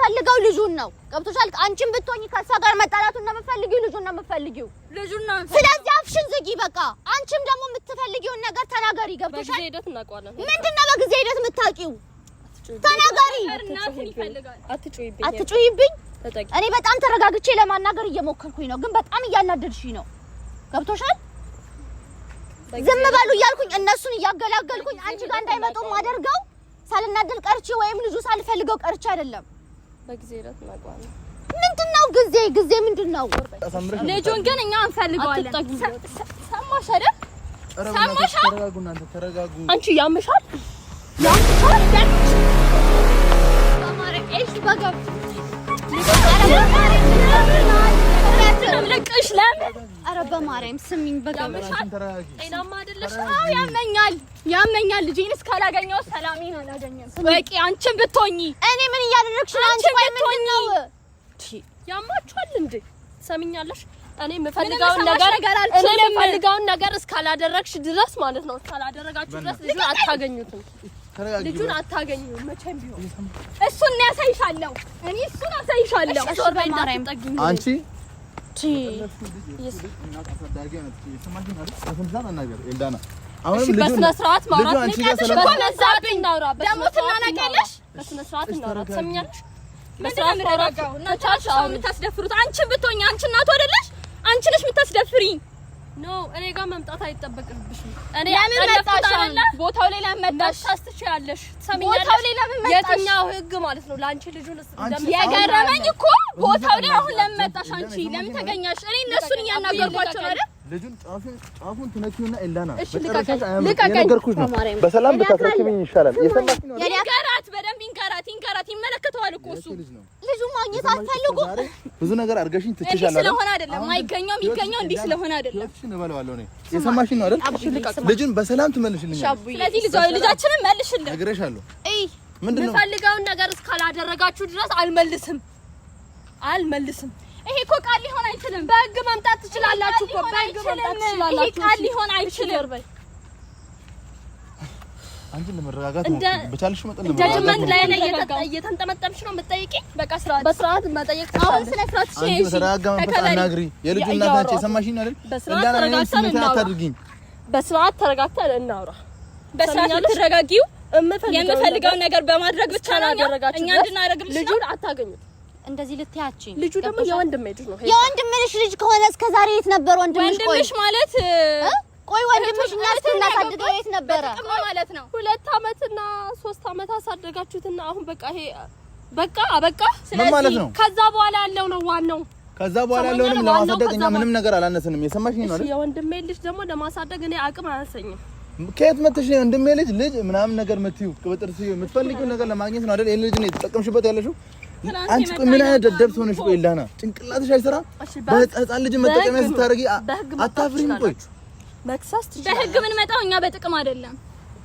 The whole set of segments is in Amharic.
የምፈልገው ልጁን ነው ገብቶሻል አንቺም ብትሆኚ ከሷ ጋር መጣላቱን ነው የምፈልጊው ልጁን ነው የምፈልጊው ስለዚህ አፍሽን ዝጊ በቃ አንቺም ደግሞ የምትፈልጊውን ነገር ተናገሪ ገብቶሻል በጊዜ ሂደት እናውቀዋለን ምንድነው በጊዜ ሂደት የምታውቂው ተናገሪ አትጩይብኝ እኔ በጣም ተረጋግቼ ለማናገር እየሞከርኩኝ ነው ግን በጣም እያናደድሽኝ ነው ገብቶሻል ዝም በሉ እያልኩኝ እነሱን እያገላገልኩኝ አንቺ ጋር እንዳይመጡ ማደርገው ሳልናደድ ቀርቼ ወይም ልጁ ሳልፈልገው ቀርቼ አይደለም በጊዜ ሂደት እናውቀዋለን ምንድነው ጊዜ ምንድነው ልጁን ግን እኛ እንፈልገዋለን ሰማሽ አይደል ሰማሽ ተረጋጉ አንቺ ያምሻል ማማሬ እሺ በጋብ ለምለቅሽ ለምን ኧረ በማርያም ስሚኝ በጋብሽ ጤናማ አይደለሽ ያመኛል ልጄን እስካላገኘው ሰላሜን አላገኘም በቂ አንቺን ብትሆኚ እኔ ምን እያደረግሽ ነው አንቺ ቆይ ምንድነው ያማችኋል እንዴ ሰሚኛለሽ እኔ የምፈልገውን ነገር እስካላደረግሽ ድረስ ማለት ነው እስካላደረጋችሁ ድረስ ልጁን አታገኙም መቼም ቢሆን እሱን ያሳይሻለሁ እኔ እሱን አሳይሻለሁ አንቺ እሺ በስነ ስርዓት ማውራት ነው ደግሞ ትናናቂያለሽ በስነ ስርዓት እናውራ ትሰሚኛለሽ በስርዓት ማውራጋው እና ታቻው የምታስደፍሩት አንቺ ብትሆኚ አንቺ እናቱ አይደለሽ አንቺ ነሽ የምታስደፍሪኝ ኖ እኔ ጋር መምጣት አይጠበቅብሽም እኔ ለምን ቦታው ላይ ለመጣሽ ታስተቻለሽ ሰሚኛለሽ ቦታው ላይ ለምን መጣሽ የትኛው ህግ ማለት ነው ላንቺ ልጁን የገረመኝ እኮ ቦታው ላይ አሁን ለምን መጣሽ አንቺ ለምን ተገኛሽ እኔ እነሱን እያናገርኳቸው አይደል ልጁን ጫፉን ትነኪውና ኤላና የነገርኩሽ ነው በሰላም ብታስረክብኝ ይሻላል የሰማሽ ነው ይንገራት በደንብ ይንገራት ይመለከተዋል እኮ እሱ ልጁ ማግኘት አትፈልጉ ብዙ ነገር አድርገሽኝ ትችሻለሽ ስለሆነ አይደለም ማይገኘው የሚገኘው እንዲህ ስለሆነ አይደለም እሺ እንበለዋለሁ እኔ የሰማሽ ነው አይደል ልጁን በሰላም ትመልሽልኝ ስለዚህ ልጃችንን መልሽልኝ እግሬሻለሁ ምንድነው የምፈልገውን ነገር እስካላደረጋችሁ ድረስ አልመልስም ይሄ እኮ ቃል ሊሆን አይችልም በህግ መምጣት ትችላላችሁ እኮ በህግ መምጣት ትችላላችሁ ይሄ ቃል ሊሆን አይችልም አንቺ ለመረጋጋት ነው በቻልሽ መጠን ጀጅመንት ላይ እየተንጠመጠምሽ ነው የምትጠይቂኝ በቃ በስርዓት መጠየቅ አሁን ስለ ስርዓት እሺ ተረጋጋ መንፈስ አናግሪ የልጁ እናት አንቺ የሰማሽኝ አይደል በስርዓት ተረጋግተን እናውራ በስርዓት ትረጋጊው የምፈልገውን ነገር በማድረግ ብቻ ነው እኛ እንድናረግልሽ ነው ልጁን አታገኙት እንደዚህ ልትያቺኝ ልጁ ደግሞ የወንድምሽ ልጅ ነው የወንድምሽ ልጅ ከሆነ እስከ ዛሬ የት ነበር ወንድምሽ ማለት ቆይ ወንድምሽ እኛ ስናሳድገው የት ነበረ ማለት ነው 2 አመትና 3 አመት አሳደጋችሁትና አሁን በቃ ይሄ በቃ ስለዚህ ከዛ በኋላ ያለው ነው ዋናው ከዛ በኋላ ያለውንም ለማሳደግ እኛ ምንም ነገር አላነሰንም የሰማሽኝ ነው አይደል የወንድሜ ልጅ ደግሞ ለማሳደግ እኔ አቅም አያንሰኝም ከየት መጥተሽ ነው ወንድሜ ልጅ ምናምን ነገር መጥዩ ቅብጥርስ የምትፈልጊው ነገር ለማግኘት ነው አይደል ይሄን ልጅ ነው የተጠቀምሽበት ያለሽው አንቺ ምን አይነት ደደብ ሆነሽ ቆይ ላና ጭንቅላትሽ አይሰራ በህፃን ልጅ መጠቀሚያ ስታረጊ አታፍሪም ቆይ መክሰስ በህግ ምን መጣው እኛ በጥቅም አይደለም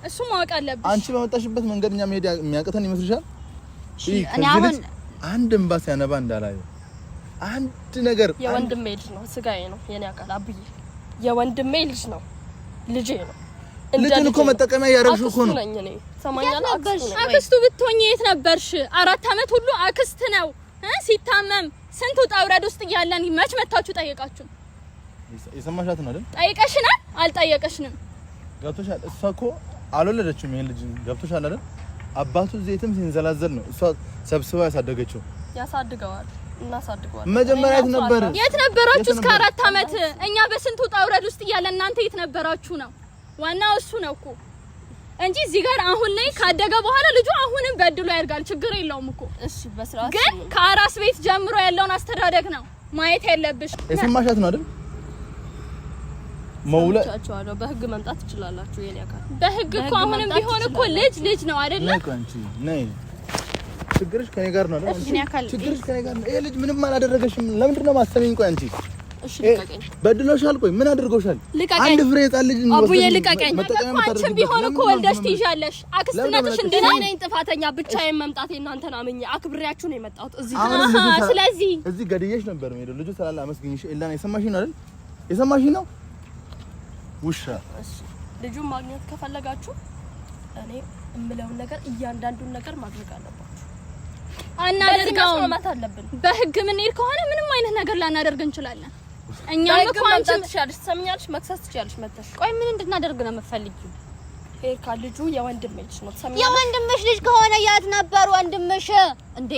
እሱ ማወቅ አለብሽ አንቺ በመጣሽበት መንገድኛ መሄድ የሚያቀተን ይመስልሻል እኔ አሁን አንድ እንባስ ያነባ እንዳላዩ አንድ ነገር የወንድሜ ልጅ ነው ስጋዬ ነው የኔ አካል አብዬ የወንድሜ ልጅ ነው ልጄ ነው ልጅን እኮ መጠቀሚያ ያረግሽው እኮ ነው ሰማኛና አክስቱ ብትሆኚ የት ነበርሽ 4 አመት ሁሉ አክስት ነው ሲታመም ስንቱ ጣውረድ ውስጥ ያለን መች መታችሁ ጠየቃችሁ የሰማሻት ነው አይደል ጠይቀሽናል አልጠየቀሽንም ገብቶሻል እሷ እኮ አልወለደችም ይሄን ልጅ ገብቶሻል አይደል አባቱ ዘይትም ሲንዘላዘል ነው እሷ ሰብስባ ያሳደገችው ያሳድገዋል እናሳድገዋል መጀመሪያ የት ነበራችሁ እስከ 4 አመት እኛ በስንቱ ጣውረድ ውስጥ ያለን እናንተ የት ነበራችሁ ነው ዋናው እሱ ነው እኮ እንጂ እዚህ ጋር አሁን ላይ ካደገ በኋላ ልጁ አሁንም በድሎ ያርጋል ችግር የለውም እኮ እሺ በስርዓት ግን ከአራስ ቤት ጀምሮ ያለውን አስተዳደግ ነው ማየት ያለብሽ የሰማሻት ነው አይደል መውለቻቸው በህግ መምጣት ትችላላችሁ የኔ አካል በህግ እኮ አሁንም ቢሆን እኮ ልጅ ነው አይደል ነይ ችግርሽ ከኔ ጋር ነው አይደል ችግርሽ ከኔ ጋር ነው ይሄ ልጅ ምንም አላደረገሽም ለምንድን ነው ማስተማኝ ቆይ አንቺ እሺ ልቀቀኝ በድሎሻል ቆይ ምን አድርጎሻል አንድ ፍሬ ህፃን ልጅ ነው አቡዬ ልቀቀኝ አንቺም ቢሆን እኮ ወልደሽ ትይዣለሽ አክስትነትሽ እንደኔ ጥፋተኛ ብቻዬን መምጣቴ እናንተን አምኜ አክብሬያችሁ ነው የመጣሁት እዚህ ስለዚህ እዚህ ገድየሽ ነበር ነው ልጁ ስላላ አመስግኝሽ ኤላና የሰማሽኝ ነው አይደል የሰማሽኝ ነው ውሻ እሺ ልጁን ማግኘት ከፈለጋችሁ እኔ እምለውን ነገር እያንዳንዱን ነገር ማድረግ አለባችሁ አናደርጋውም። ማት አለብን። በህግ ምን ሄድ ከሆነ ምንም አይነት ነገር ላናደርግ እንችላለን። እኛም እኮ አንቺ ትችያለሽ፣ ትሰሚኛለሽ፣ መክሰስ ትችያለሽ መተሽ። ቆይ ምን እንድናደርግ ነው የምትፈልጊው? ሄርካ ልጁ የወንድሜ ልጅ ነው። ትሰሚኛለሽ? የወንድምሽ ልጅ ከሆነ የት ነበር ወንድምሽ እንዴ?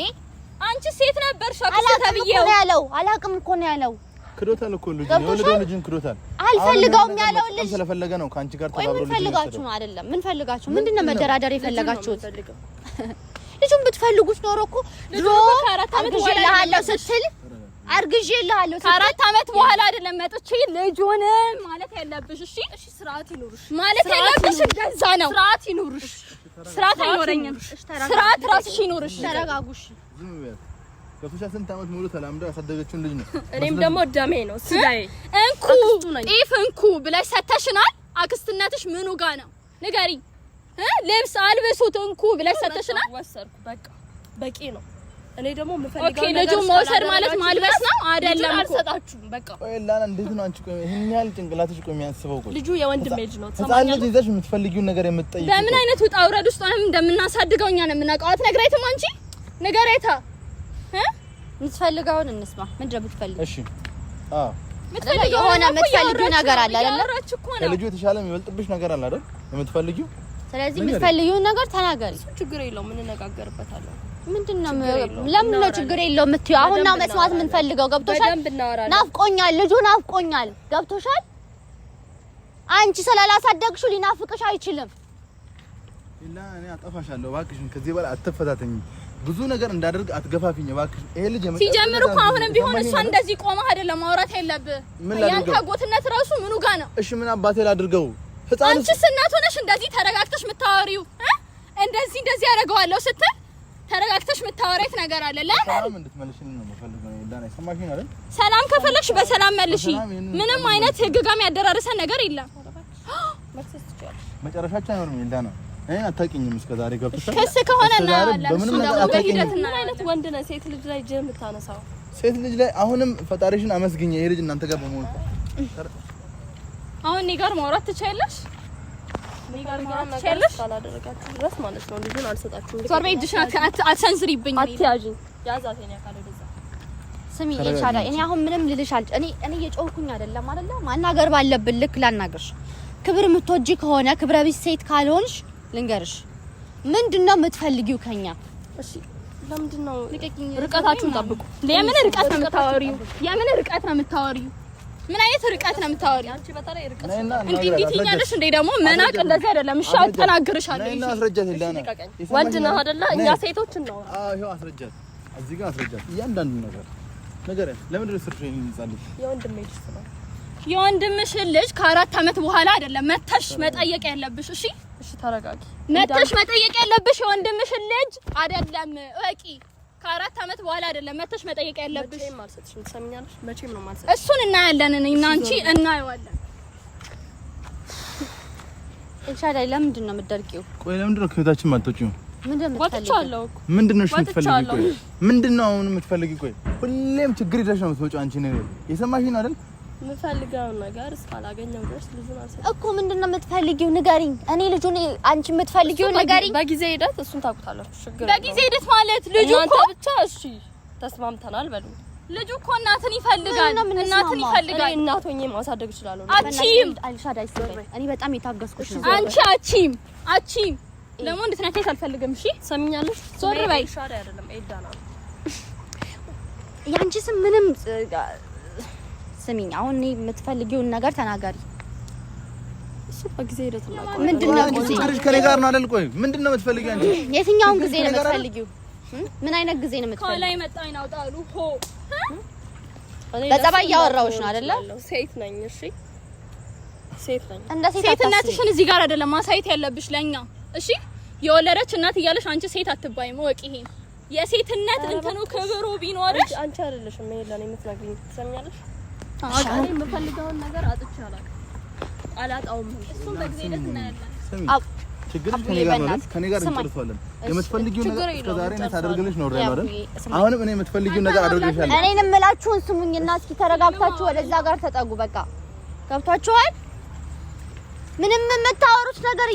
አንቺ ሴት ነበርሽ አክስተብየው ያለው አላቅም እኮ ነው ያለው። ክዶታል እኮ ልጅ የወለደው ልጅን ክዶታል። አልፈልገውም ያለው ልጅ ስለፈለገ ነው ካንቺ ጋር ተባብሮ ልጅ። ምን ፈልጋችሁ ነው? አይደለም ምን ፈልጋችሁ? ምንድነው መደራደር የፈለጋችሁት? ልጁን ብትፈልጉት ኖሮ እኮ ድሮ አርግዤልሃለሁ ስትል አርግዤልሃለሁ ከአራት አመት በኋላ አይደለም መጥቼ ልጁን ማለት ያለብሽ። እሺ እሺ፣ ስርዓት ይኑርሽ ማለት ያለብሽ እንደዛ ነው። ስርዓት ይኑርሽ። ስርዓት አይኖረኝም። ስርዓት ራስሽ ይኑርሽ። ተረጋጉሽ። ከፍሻ ስንት አመት ሙሉ ተላምዳ ያሳደገችውን ልጅ ነው። እኔም ደግሞ ደሜ ነው ስጋዬ። እንኩ ጤፍ እንኩ ብለሽ ሰተሽናል። አክስትነትሽ ምኑ ጋር ነው ንገሪኝ። ልብስ አልብሱት እንኩ ብለሽ ሰተሽናል። ወሰርኩ በቃ በቂ ነው። እኔ ደግሞ የምፈልገው ነገር ልጁ መውሰድ ማለት ማልበስ ነው አይደለም እኮ። አልሰጣችሁም በቃ። ቆይ ላና እንዴት ነው አንቺ? ቆይ ይሄን ያህል ጭንቅላትሽ ቆይ የሚያስበው ቆይ ልጁ የወንድሜ ልጅ ነው። ህፃን ልጅ ይዘሽ የምትፈልጊውን ነገር የምትጠይቂው በምን አይነት ውጣ ውረድ ውስጥ ሆነን እንደምናሳድገው እኛ ነው የምናውቀው። አትነግረይትም አንቺ ንገረይታ። የምትፈልገውን እንስማ። ምንድን ነው የምትፈልጊው? እሺ አዎ የምትፈልጊው ሆነ የምትፈልጊው ነገር አለ አይደል? ከልጁ የተሻለ የሚበልጥብሽ ነገር አለ አይደል? የምትፈልጊው ስለዚህ የምትፈልጊውን ነገር ተናገሪ። ችግር የለውም እንነጋገርበታለን። ምንድነው? ለምን ነው ችግር የለውም የምትይው? አሁን ነው መስማት የምንፈልገው። ገብቶሻል? ናፍቆኛል፣ ልጁ ናፍቆኛል። ገብቶሻል? አንቺ ስላላሳደግሽው ሊናፍቅሽ አይችልም። ኢላ እኔ አጠፋሻለሁ። እባክሽን ከዚህ በላይ አትፈታተኝ። ብዙ ነገር እንዳደርግ አትገፋፊኝ እባክሽ። ይሄ ልጅ ሲጀምር እኮ አሁንም ቢሆን እሷ እንደዚህ ቆማ አይደለም ማውራት ያለብህ። ያንተ ጎትነት ራሱ ምኑ ጋር ነው? እሺ ምን አባቴ ላድርገው? አንቺስ እናት ሆነሽ እንደዚህ ተረጋግተሽ የምታወሪው እንደዚህ ያደርገዋለሁ ስትል ተረጋግተሽ የምታወሪት ነገር አለ። ሰላም እንድትመልሽኝ ነው የምፈልገው። ዳና ሰማሽኝ አይደል? ሰላም ከፈለግሽ በሰላም መልሺ። ምንም አይነት ህግ ጋር ያደራረሰን ነገር የለም። መጨረሻችን አይኖርም ዳና። አታውቂኝም እስከዛሬ ገብተሻል። ክስ ከሆነ ነው በምንም ነገር አታውቂኝም። ምን አይነት ወንድ ነው ሴት ልጅ ላይ ጀም ታነሳው? ሴት ልጅ ላይ አሁንም ፈጣሪሽን አመስግኝ። ይሄ ልጅ እናንተ ጋር በመሆኑ አሁን እኔ ጋር ማውራት ትችያለሽ? እኔ ጋር ማውራት ትችያለሽ? ካላደረጋችሁ ድረስ ማለት ነው ልጁን አልሰጣችሁም። ዞር በይ፣ እጅሽን አትሰንዝሪብኝ። አትያዥኝ። ያዛት የኔ አካል ወደዛ። ስሚ ኤልሻዳ፣ እኔ አሁን ምንም ልልሽ እኔ እየጮህኩኝ አይደለም አይደለ? ማናገር ባለብን ልክ ላናገርሽ። ክብር የምትወጂ ከሆነ ክብረ ቢስ ሴት ካልሆንሽ ልንገርሽ፣ ምንድነው የምትፈልጊው ከኛ? እሺ ለምንድነው ርቀታችሁን ጠብቁ። የምን ርቀት ነው የምታወሪው? የምን ርቀት ነው የምታወሪው? ምን አይነት ርቀት ነው የምታወሪው? አንቺ በተለይ ርቀት እንዴት ትኛለሽ እንዴ? ደግሞ መናቅ እንደዚህ አይደለም። እሺ አጠናግርሻለሁ። ነይና አስረጃት። ይላና ወንድ ነው አይደለ? እኛ ሴቶችን ነው። አዎ ይሄው አስረጃት። እዚህ ጋር አስረጃት እያንዳንዱ ነገር ለምን ድረስ ሰርሽ ይንጻልሽ? የወንድሜ ልጅ ነው። የወንድምሽን ልጅ ከ4 አመት በኋላ አይደለም መተሽ መጠየቅ ያለብሽ። እሺ እሺ ተረጋጊ። መተሽ መጠየቅ ያለብሽ የወንድምሽን ልጅ አይደለም እቂ። ከ4 አመት በኋላ አይደለም መተሽ መጠየቅ ያለብሽ። መቼም አልሰጥሽም። ትሰሚኛለሽ? መቼም ነው ማልሰጥሽ። እሱን እናያለን። እኔና አንቺ እናየዋለን። ኤልሻዳይ ለምንድን ነው የምትደርቂው? ቆይ ለምንድን ነው ከህይወታችን ማጥቶጪው? ወጥቻለሁ እኮ። ምንድን ነው የምትፈልጊው? ቆይ ምንድን ነው አሁን የምትፈልጊው? ቆይ ሁሌም ችግር ይደርሽ ነው የምትወጪው አንቺ ነው የሰማሽኝ ነው አይደል? የምፈልገው ነገር እስካላገኘው ድረስ ልጁን አልሰጥም እኮ። ምንድነው የምትፈልጊው? ንገሪኝ። እኔ ልጁን አንቺ የምትፈልጊው ንገሪኝ። በጊዜ ሂደት እሱን ታውቁታላችሁ። ችግር በጊዜ ሂደት ማለት ልጁ እኮ ብቻ እሺ ተስማምተናል በሉ። ልጁ እኮ እናትን ይፈልጋል። እናትን ይፈልጋል። እኔ እናት ሆኜ ማሳደግ እችላለሁ። አቺም ኤልሻዳይ እኔ በጣም የታገስኩሽ ነው። አንቺ አቺም ለምን እንድትነካሽ አልፈልግም። እሺ ሰምኛለሽ? ዞር በይ። ኤልሻዳይ አይደለም ኤልዳና ነው። ያንቺ ስም ምንም ስሚኝ፣ አሁን የምትፈልጊውን ነገር ተናገሪ። እሱ በጊዜ ሂደት ነው። ምንድነው ጊዜ? ከኔ ጋር ነው አይደል? ቆይ ምንድነው የምትፈልጊው አንቺ? የትኛውን ጊዜ ነው የምትፈልጊው? ምን አይነት ጊዜ ነው የምትፈልጊው? ከላይ መጣኝ ነው ጣሉ ሆ በጸባይ ያወራውሽ ነው አይደለ? ሴት ነኝ። እሺ ሴት ነኝ። እንደ ሴትነትሽን እዚህ ጋር አይደለም ማሳየት ያለብሽ ለኛ። እሺ የወለደች እናት እያለሽ አንቺ ሴት አትባይም። ወቂ ይሄን የሴትነት እንትኑ ክብሩ ቢኖርሽ አንቺ አይደለሽም ይሄ ለኔ የምትነግሪኝ። ትሰሚኛለሽ? እኔ የምፈልገውን ነገር አጥቻለሁ። አላጣውም። እሱም በጊዜ ሂደት እናያለን። ችግር ከኔ ጋር ነው። ከኔ ጋር እንጨርሳለን። የምትፈልጊው ነገር እስከዛሬ ነው ታደርግልሽ ነው አይደል? አሁንም እኔ የምትፈልጊው ነገር አደርግልሻለሁ። እኔን እምላችሁን ስሙኝና እስኪ ተረጋግታችሁ ወደዛ ጋር ተጠጉ። በቃ ገብቷችኋል? ምንም የምታወሩት ነገር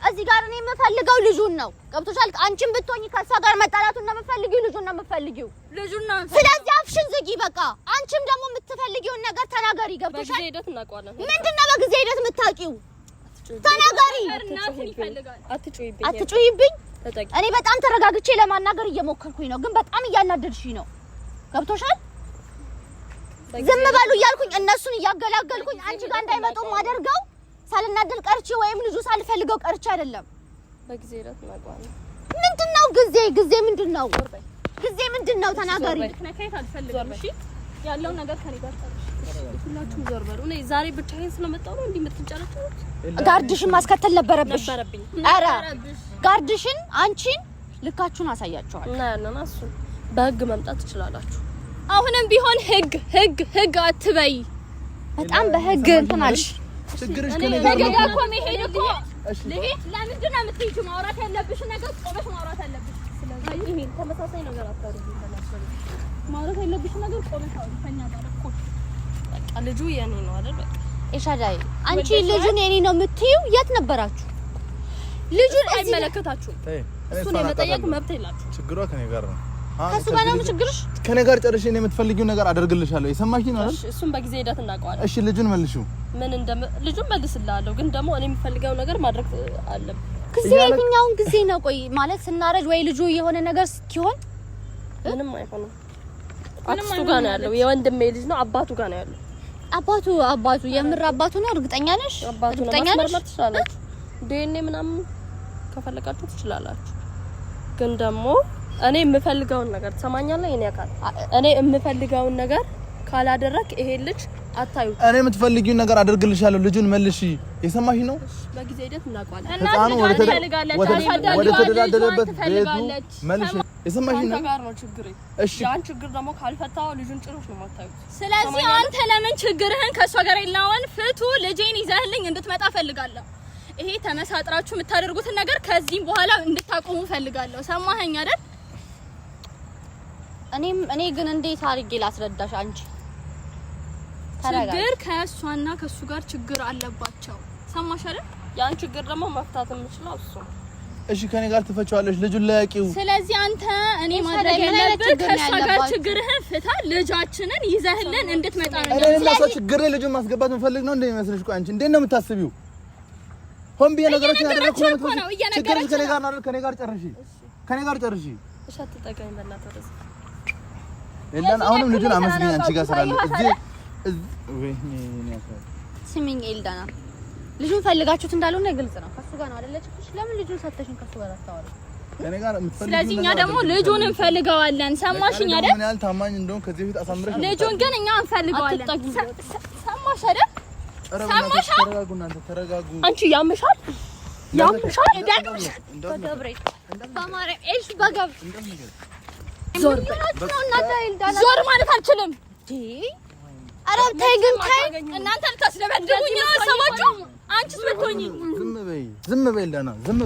እዚህ ጋር እኔ የምፈልገው ልጁን ነው። ገብቶሻል? አንቺም ብትሆኚ ከሷ ጋር መጣላቱን ነው የምፈልጊው፣ ልጁን ነው የምፈልጊው። ስለዚህ አፍሽን ዝጊ በቃ። አንቺም ደግሞ የምትፈልጊውን ነገር ተናገሪ። ገብቶሻል? በጊዜ ሂደት እናውቀዋለን። ምንድነው በጊዜ ሂደት የምታውቂው? ተናገሪ። አትጩይብኝ። እኔ በጣም ተረጋግቼ ለማናገር እየሞከርኩኝ ነው፣ ግን በጣም እያናደድሽኝ ነው። ገብቶሻል? ዝም በሉ እያልኩኝ እነሱን እያገላገልኩኝ አንቺ ጋር እንዳይመጡ ማደርገው ሳልናደል ቀርቼ ወይም ልጁ ሳልፈልገው ቀርቼ አይደለም። በጊዜ ሂደት እናውቀዋለን። ምንድነው ጊዜ ምንድነው? ጊዜ ምንድነው? ተናገሪ። ነካይት አልፈልግም። እሺ ያለው ነገር ከኔ ጋር ታርሽ። ሁላችሁም ዞር በሉ። እኔ ዛሬ ብቻዬን ስለመጣሁ ነው እንዴ የምትንጨረጨሩት? ጋርድሽን ማስከተል ነበረብሽ። ኧረ ነበረብሽ። ጋርድሽን አንቺን ልካችሁን አሳያችኋል እና ያንን እሱ በህግ መምጣት ትችላላችሁ። አሁንም ቢሆን ህግ አትበይ። በጣም በህግ እንትን አልሽ። ችግርሽ እኔ ነገ እኮ መሄድ እኮ ልሄድ። ለምንድን ነው የምትሄጂው? ማውራት ያለብሽ ነገር ቆመሽ ማውራት ያለብሽ። ስለዚህ ይሄ ተመሳሳይ ነገር አታውሪ። ማውራት ያለብሽ ነገር ቆመሽ አውሪ ከኛ ጋር እኮ። በቃ ልጁ የኔ ነው አይደል? በቃ ኤሻዳይ አንቺ ልጁን የኔ ነው የምትይው? የት ነበራችሁ? ልጁን አይመለከታችሁም። እሱን የመጠየቅ መብት የላችሁ። ችግሯ ከኔ ጋር ነው። ከሱ ጋር ነው ችግርሽ። ከኔ ጋር ጨርሼ እኔ የምትፈልጊው ነገር አደርግልሻለሁ። የሰማሽኝ ነው አይደል? እሱን በጊዜ ሂደት እናውቀዋለን። እሺ ልጁን መልሺው። ምን ልጁን መልስልሃለሁ፣ ግን ደግሞ እኔ የምፈልገው ነገር ማድረግ አለብኝ። ጊዜ የትኛውን ጊዜ ነው? ቆይ ማለት ስናረጅ ወይ ልጁ የሆነ ነገር እስኪሆን ምንም አይሆንም። አክስቱ ጋር ነው ያለው። የወንድሜ ልጅ ነው፣ አባቱ ጋር ነው ያለው። አባቱ የምር አባቱ ነው? እርግጠኛ ነሽ? እርግጠኛ ነሽ? ትችላላችሁ። ዲኤንኤ ምናምን ከፈለጋችሁ ትችላላችሁ፣ ግን ደግሞ እኔ የምፈልገውን ነገር ትሰማኛለህ? እኔ የምፈልገውን ነገር ካላደረክ ይሄ ልጅ አታዩት። እኔ የምትፈልጊውን ነገር አደርግልሻለሁ። ልጁን መልሺ። የሰማሽ ነው? በጊዜ ሂደት እናውቀዋለን። ህፃኑ ወደ ተደላደለበት ቤቱ መልሺ። የሰማሽ ነው? ጋር ነው ችግር። እሺ ያን ችግር ደግሞ ካልፈታው ልጁን ጭሩሽ ነው የማታዩት። ስለዚህ አንተ ለምን ችግርህን ከሷ ጋር የላውን ፍቱ። ልጄን ይዘህልኝ እንድትመጣ ፈልጋለሁ። ይሄ ተመሳጥራችሁ የምታደርጉትን ነገር ከዚህም በኋላ እንድታቆሙ ፈልጋለሁ። ሰማኸኝ አይደል? እኔ ግን እንዴት አድርጌ ላስረዳሽ? አንቺ ችግር ከሷና ከሱ ጋር ችግር አለባቸው። ሰማሽ አይደል? ያን ችግር ደግሞ መፍታት የምችለው እሱ። እሺ ከኔ ጋር ትፈቻለሽ። ልጁን ለያቂው። ስለዚህ አንተ እኔ ማድረግ ያለብህ ከሷ ጋር ችግርህን ፍታ። ልጃችንን ይዘህልን እንድትመጣ ነው። እኔ ለሷ ችግር ልጁን ማስገባት እንፈልግ ነው እንደሚመስልሽ? ቆይ አንቺ እንዴት ነው የምታስቢው? ሆን ቢየ ነገሮችን ያደረኩ ነው። ችግር ከኔ ጋር ነው አይደል? ከኔ ጋር ጨርሺ። እሺ አትጠጋኝ በእናትህ ወደዚህ ኤልዳና። አሁንም ልጁን አመስግኝ አንቺ ጋር ስላለ ስሚኝ ኤልዳና፣ ልጁን ፈልጋችሁት እንዳልሆነ ግልጽ ነው። ከሱ ጋር ነው አይደል? ለምን ልጁን ሰተሽን ከሱ ጋር አታወሪ? ከኔ ጋር የምትፈልጊው። ስለዚህ እኛ ደግሞ ልጁን እንፈልገዋለን። ሰማሽኝ አይደል? ምን ያህል ታማኝ እንደሆነ ከዚህ በፊት አሳምረሽ። ልጁን ግን እኛ እንፈልገዋለን። ሰማሽ አይደል? ሰማሽ? ተረጋጉ። አንቺ ያምሻል። በገብሬ በማርያም ኤልሽ በገብ ዞር ማለት አልችልም። ኧረ ተይ ግን ተይ። እናንተ ልታስደበድቡኝ ነው ሰማችሁ? አንቺስ ብትሆኚ ዝም በይ ኤልዳና፣ ዝም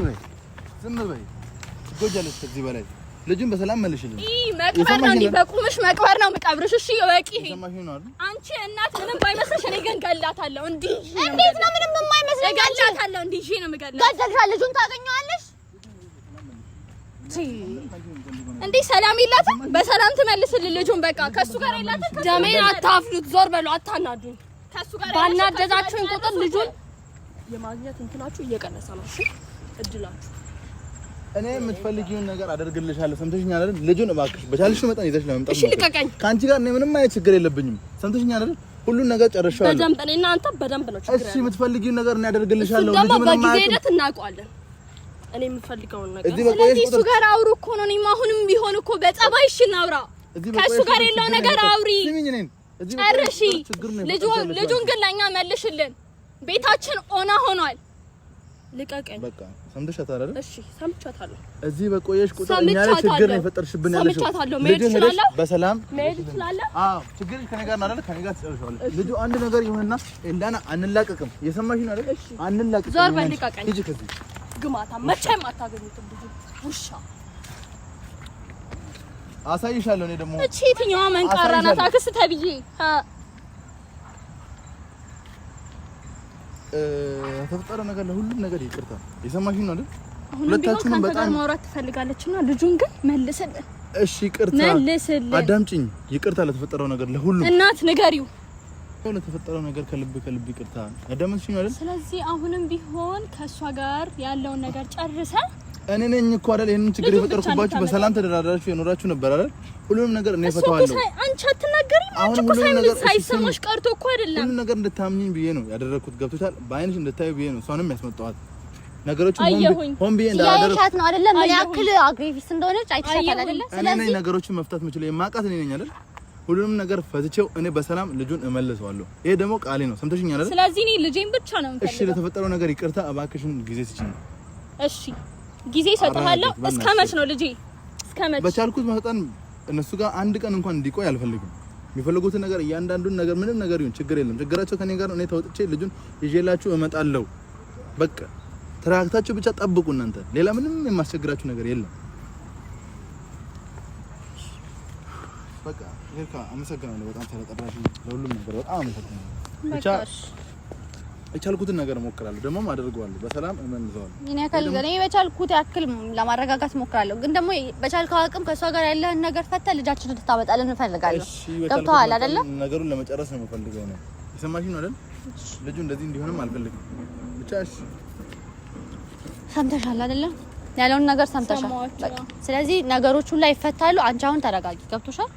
በይ። ትጎጃለሽ ከዚህ በላይ። ልጁን በሰላም መልሽልኝ። መቅበር ነው እንዴ? በቁምሽ መቅበር ነው የምቀብርሽ። እሺ ወቂ። አንቺ እናት ምንም ባይመስልሽ እኔ ግን ገላታለሁ። እንዴት ነው ምንም የማይመስልሽ? ገላታለሁ። እንዲህ ነው የምገላት። ገደልሻል። ልጁን ታገኘዋለሽ እንዴ? ሰላም የላትም። በሰላም ትመልስልኝ ልጁን። በቃ ከሱ ጋር የላትም። ደሜን አታፍሉት። ዞር በሉ። አታናዱኝ። ከሱ ጋር ባናደዛችሁኝ ቁጥር ልጁን የማግኘት እንትናችሁ እየቀነሰ ነው። እሺ እድላችሁ። እኔ የምትፈልጊውን ነገር አደርግልሻለሁ። ሰምተሽኛል አይደል? ልጁን እባክሽ በቻልሽ መጠን ይዘሽ ለመምጣት። እሺ ልቀቀኝ። ካንቺ ጋር እኔ ምንም አይነት ችግር የለብኝም። ሰምተሽኛል አይደል? ሁሉን ነገር ጨርሻለሁ። በደንብ እኔና አንተ በደንብ ነው ችግር። እሺ የምትፈልጊውን ነገር እኔ አደርግልሻለሁ። ልጁ ምንም በጊዜ ሂደት እናውቀዋለን። እኔ የምፈልገውን ነገር ስለዚህ እሱ ጋር አውሩ እኮ ነው። እኔም አሁንም ቢሆን እኮ በጸባይ እሺ እናውራ። ከእሱ ጋር የለው ነገር አውሪ። ጨርሺ። ልጁን ግን ለእኛ መልሽልን። ቤታችን ኦና ሆኗል። ልቀቀኝ። በቃ ሰምተሻታል አይደል? እሺ ሰምቻታለሁ። እዚህ በቆየሽ ቁጥር እኛ ላይ ችግር ነው የፈጠርሽብን ያለሽው። ሰምቻታለሁ። መሄድ ትችላለህ። በሰላም መሄድ ትችላለህ። አዎ ችግርሽ ከኔ ጋር ነው አይደል? ከኔ ጋር ትጨርሻለሽ። ልጁ አንድ ነገር ይሁንና ኤልዳና አንላቀቅም። እየሰማሽ ነው አይደል? አንላቀቅም። ዞር በል ልቀቀኝ። ሂጂ ከዚህ ግማታ መቼም አታገኙትም። ልጁ ውሻ አሳይሻለሁ። እኔ ደግሞ እቺ የትኛዋ መንቃራ ናት? አክስት ተብዬ ተፈጠረ ነገር ለሁሉም ነገር ይቅርታ። የሰማሽኝ ነው አይደል? ሁለታችሁንም በጣም ማውራት ትፈልጋለችና ልጁን ግን መልስልን። እሺ ይቅርታ መልስልን። አዳምጪኝ። ይቅርታ ለተፈጠረው ነገር ለሁሉም እናት ንገሪው። ለተፈጠረው ነገር ከልብ ይቅርታ። አዳምጪኝ አይደል? ስለዚህ አሁንም ቢሆን ከሷ ጋር ያለውን ነገር ጨርሰ እኔ ነኝ እኮ አይደል ይሄንን ችግር የፈጠርኩባችሁ። በሰላም ተደራዳራችሁ የኖራችሁ ነበር አይደል? ሁሉንም ነገር እኔ ፈታዋለሁ። አንቺ አትናገሪም። አንቺ እኮ ሳይሰማሽ ቀርቶ እኮ አይደለም። ሁሉንም ነገር እንድታምኚኝ ብዬ ነው ያደረኩት። ገብቶሻል? በአይንሽ እንድታዩ ብዬ ነው እሷንም ያስመጣኋት። ነገሮችን ሆን ብዬ እንዳደረኩት ነው አይደለም? ምን ያክል አግሬሲቭ እንደሆነች አይተሻታል አይደል? ስለዚህ ነገሮችን መፍታት የምችለው የማውቃት እኔ ነኝ አይደል? ሁሉንም ነገር ፈትቼው እኔ በሰላም ልጁን እመልሰዋለሁ። ይሄ ደግሞ ቃሌ ነው። ሰምተሽኛል አይደል? ስለዚህ እኔ ልጄን ብቻ ነው የምፈልገው። እሺ ለተፈጠረው ነገር ይቅርታ እባክሽን ጊዜ ስጪኝ። እሺ ጊዜ እሰጥሃለሁ። እስከመች ነው ልጄ? እስከመች በቻልኩት መጠን እነሱ ጋር አንድ ቀን እንኳን እንዲቆይ አልፈልግም። የሚፈልጉትን ነገር እያንዳንዱን ነገር ምንም ነገር ይሁን ችግር የለም። ችግራቸው ከኔ ጋር ነው። እኔ ተወጥቼ ልጁን ይዤላችሁ እመጣለሁ። በቃ ተራክታችሁ ብቻ ጠብቁ እናንተ። ሌላ ምንም የማስቸግራችሁ ነገር የለም። በቃ ሄርካ አመሰግናለሁ በጣም ስለጠራሽኝ። ለሁሉም ነገር በጣም አመሰግናለሁ። ብቻ የቻልኩትን ነገር እሞክራለሁ፣ ደግሞ አደርገዋለሁ። በሰላም እመልሰዋለሁ። እኔ በቻልኩት ያክል ለማረጋጋት እሞክራለሁ። ግን ደግሞ በቻልከው አቅም ከሷ ጋር ያለህን ነገር ፈተህ ልጃችንን እንድታመጣልን እንፈልጋለን። ገብቶሃል አይደለ? ነገሩን ለመጨረስ ነው የምፈልገው ነው። የሰማሽኝ ነው አይደል? ልጁ እንደዚህ እንዲሆንም አልፈልግም። ብቻ እሺ ሰምተሻል አይደለ? ያለውን ነገር ሰምተሻል። ስለዚህ ነገሮች ሁሉ ይፈታሉ። አንቺ አሁን ተረጋጊ። ገብቶሻል?